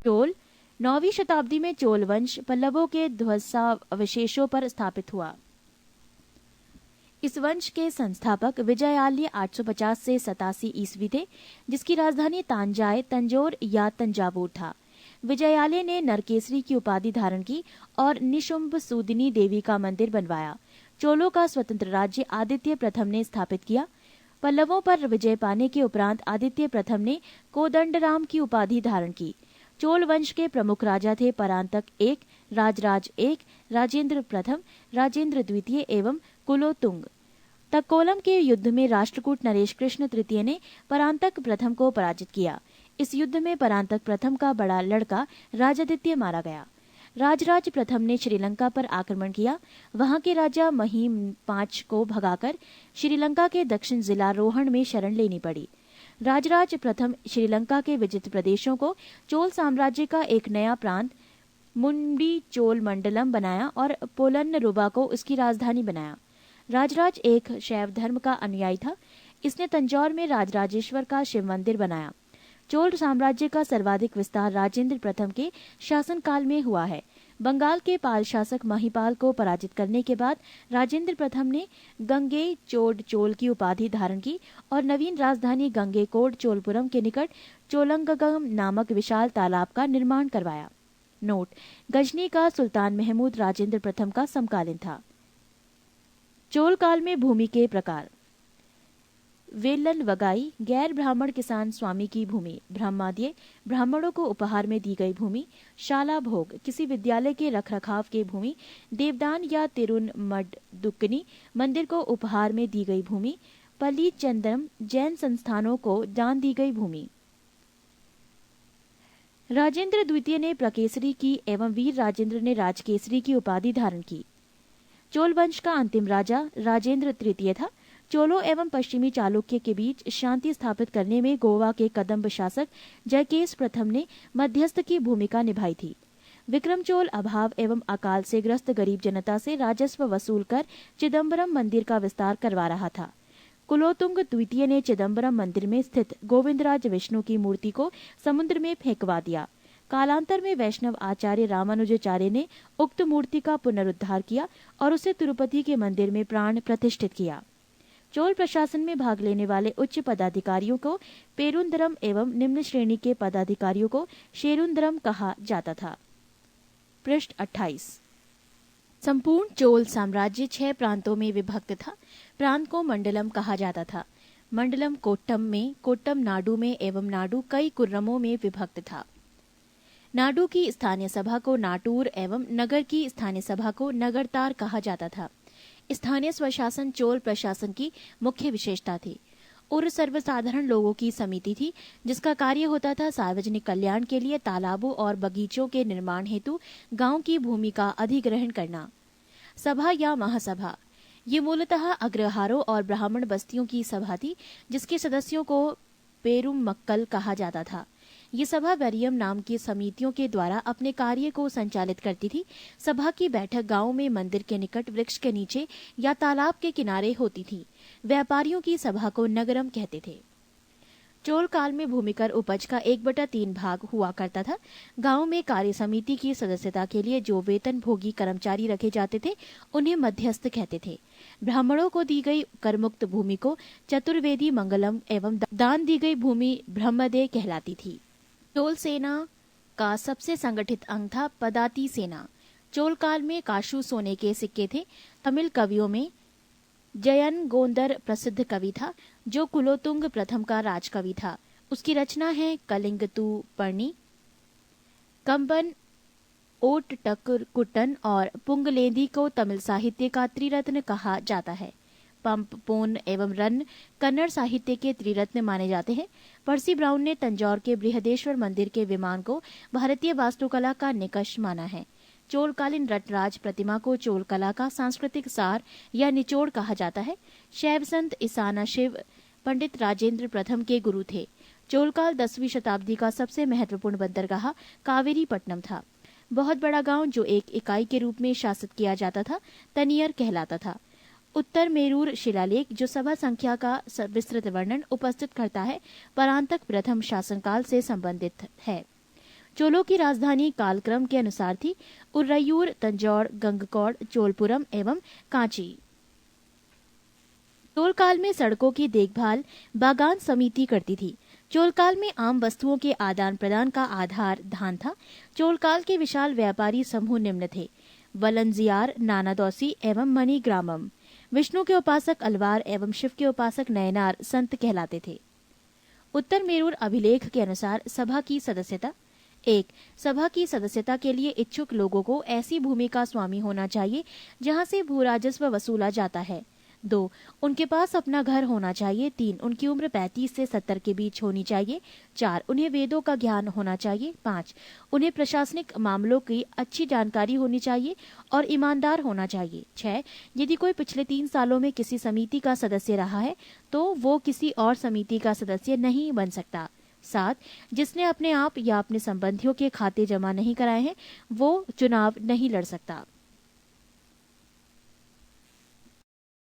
चोल 9वीं शताब्दी में चोल वंश पल्लवों के ध्वंसावशेषों पर स्थापित हुआ। इस वंश के संस्थापक विजयालय 850 से 87 ईस्वी थे, जिसकी राजधानी तांजाय, तंजौर या तंजावुर था। विजयालय ने नरकेसरी की उपाधि धारण की और निशुंभ सूदिनी देवी का मंदिर बनवाया। चोलों का स्वतंत्र राज्य आदित्य प्रथम ने स्थापित किया। पल्लवों पर विजय पाने के उपरांत आदित्य प्रथम ने कोदंडराम की उपाधि धारण की। चोल वंश के प्रमुख राजा थे परांतक एक, राजराज एक, राजेंद्र प्रथम, राजेंद्र द्वितीय एवं कुलोतुंग। तक्कोलम के युद्ध में राष्ट्रकूट नरेश कृष्ण तृतीय ने परांतक प्रथम को पराजित किया। इस युद्ध में परांतक प्रथम का बड़ा लड़का राजादित्य मारा गया। राजराज प्रथम ने श्रीलंका पर आक्रमण किया। वहां के राजा महीम पांच को भगाकर श्रीलंका के दक्षिण जिला रोहण में शरण लेनी पड़ी। राजराज प्रथम श्रीलंका के विजित प्रदेशों को चोल साम्राज्य का एक नया प्रांत मुंडी चोल मंडलम बनाया और पोलन्नरुवा को उसकी राजधानी बनाया। राजराज एक शैव धर्म का अनुयायी था। इसने तंजौर में राजराजेश्वर का शिव मंदिर बनाया। चोल साम्राज्य का सर्वाधिक विस्तार राजेंद्र प्रथम के शासनकाल में हुआ है। बंगाल के शासक महिपाल को पराजित करने के बाद राजेंद्र प्रथम ने गंगे चोड चोल की उपाधि धारण की और नवीन राजधानी गंगेकोड चोलपुरम के निकट चोलंगगम नामक विशाल तालाब का निर्माण करवाया। नोट: गजनी का सुल्तान महमूद राजेंद्र प्रथम का समकालीन था। चोल काल में भूमि के प्रकार: वेल्लन वगाई, गैर ब्राह्मण किसान स्वामी की भूमि। ब्रह्माद्य, ब्राह्मणों को उपहार में दी गई भूमि। शाला भोग, किसी विद्यालय के रखरखाव की भूमि। देवदान या तिरुनमडदुक्कनी, मंदिर को उपहार में दी गई भूमि। पल्ली चंदम, जैन संस्थानों को दान दी गई भूमि। राजेंद्र द्वितीय ने प्रकेसरी की एवं वीर राजेंद्र ने राजकेसरी की उपाधि धारण की। चोल वंश का अंतिम राजा राजेंद्र तृतीय था। चोलों एवं पश्चिमी चालुक्य के बीच शांति स्थापित करने में गोवा के कदम्ब शासक जयकेस प्रथम ने मध्यस्थ की भूमिका निभाई थी। विक्रम चोल अभाव एवं अकाल से ग्रस्त गरीब जनता से राजस्व वसूल कर चिदम्बरम मंदिर का विस्तार करवा रहा था। कुलोतुंग द्वितीय ने चिदम्बरम मंदिर में स्थित गोविंदराज विष्णु की मूर्ति को समुद्र में फेंकवा दिया। कालांतर में वैष्णव आचार्य रामानुजाचार्य ने उक्त मूर्ति का पुनरुद्धार किया और उसे तिरुपति के मंदिर में प्राण प्रतिष्ठित किया। चोल प्रशासन में भाग लेने वाले उच्च पदाधिकारियों को पेरुंदरम एवं निम्न श्रेणी के पदाधिकारियों को शेरुंदरम कहा जाता था। पृष्ठ 28। संपूर्ण चोल साम्राज्य 6 प्रांतों में विभक्त था। प्रांत को मंडलम कहा जाता था। मंडलम कोट्टम में, कोट्टम नाडु में एवं नाडु कई कुर्रमों में विभक्त था। नाडु की स्थानीय सभा को नाटूर एवं नगर की स्थानीय सभा को नगरतार कहा जाता था। स्थानीय स्वशासन चोल प्रशासन की मुख्य विशेषता थी। उर सर्वसाधारण लोगों की समिति थी, जिसका कार्य होता था सार्वजनिक कल्याण के लिए तालाबों और बगीचों के निर्माण हेतु गांव की भूमि का अधिग्रहण करना। सभा या महासभा, ये मूलतः अग्रहारों और ब्राह्मण बस्तियों की सभा थी, जिसके सदस्यों को पेरुमक्कल कहा जाता था। ये सभा वरियम नाम की समितियों के द्वारा अपने कार्य को संचालित करती थी। सभा की बैठक गांव में मंदिर के निकट वृक्ष के नीचे या तालाब के किनारे होती थी। व्यापारियों की सभा को नगरम कहते थे। चोल काल में भूमिकर उपज का 1/3 भाग हुआ करता था। गांव में कार्य समिति की सदस्यता के लिए जो वेतन भोगी कर्मचारी रखे जाते थे, उन्हें मध्यस्थ कहते थे। ब्राह्मणों को दी गई करमुक्त भूमि को चतुर्वेदी मंगलम एवं दान दी गई भूमि ब्रह्मदेय कहलाती थी। चोल सेना का सबसे संगठित अंग था पदाती सेना। चोल काल में काशू सोने के सिक्के थे। तमिल कवियों में जयन गोंदर प्रसिद्ध कवि था, जो कुलोतुंग प्रथम का राजकवि था। उसकी रचना है कलिंगतु पर्णी, कंबन, ओट कुट्टन और पुंगलेंदी को तमिल साहित्य का त्रिरत्न कहा जाता है। पंप, पोन एवं रन कन्नड़ साहित्य के त्रिरत्न माने जाते हैं। पर्सी ब्राउन ने तंजौर के बृहदेश्वर मंदिर के विमान को भारतीय वास्तुकला का निकष माना है। चोलकालीन रटराज प्रतिमा को चोल कला का सांस्कृतिक सार या निचोड़ कहा जाता है। शैव संत ईसाना शिव पंडित राजेंद्र प्रथम के गुरु थे। चोलकाल 10वीं शताब्दी का सबसे महत्वपूर्ण बंदरगाह कावेरीपट्टनम था। बहुत बड़ा गांव जो एक इकाई के रूप में शासित किया जाता था, तनियर कहलाता था। उत्तर मेरूर शिलालेख, जो सभा संख्या का विस्तृत वर्णन उपस्थित करता है, परांतक प्रथम शासनकाल से संबंधित है। चोलों की राजधानी कालक्रम के अनुसार थी उर्रयूर, तंजौर, गंगकौड़, चोलपुरम एवं कांची। चोलकाल में सड़कों की देखभाल बागान समिति करती थी। चोलकाल में आम वस्तुओं के आदान प्रदान का आधार धान था। चोलकाल के विशाल व्यापारी समूह निम्न थे: वलंजियार, नानादौसी एवं मणिग्रामम। विष्णु के उपासक अलवार एवं शिव के उपासक नयनार संत कहलाते थे। उत्तर मेरूर अभिलेख के अनुसार सभा की सदस्यता: 1. सभा की सदस्यता के लिए इच्छुक लोगों को ऐसी भूमि का स्वामी होना चाहिए जहां से भूराजस्व वसूला जाता है। 2. उनके पास अपना घर होना चाहिए। 3. उनकी उम्र 35 से 70 के बीच होनी चाहिए। 4. उन्हें वेदों का ज्ञान होना चाहिए। 5. उन्हें प्रशासनिक मामलों की अच्छी जानकारी होनी चाहिए और ईमानदार होना चाहिए। 6. यदि कोई पिछले 3 सालों में किसी समिति का सदस्य रहा है तो वो किसी और समिति का सदस्य नहीं बन सकता। 7. जिसने अपने आप या अपने संबंधियों के खाते जमा नहीं कराए हैं वो चुनाव नहीं लड़ सकता।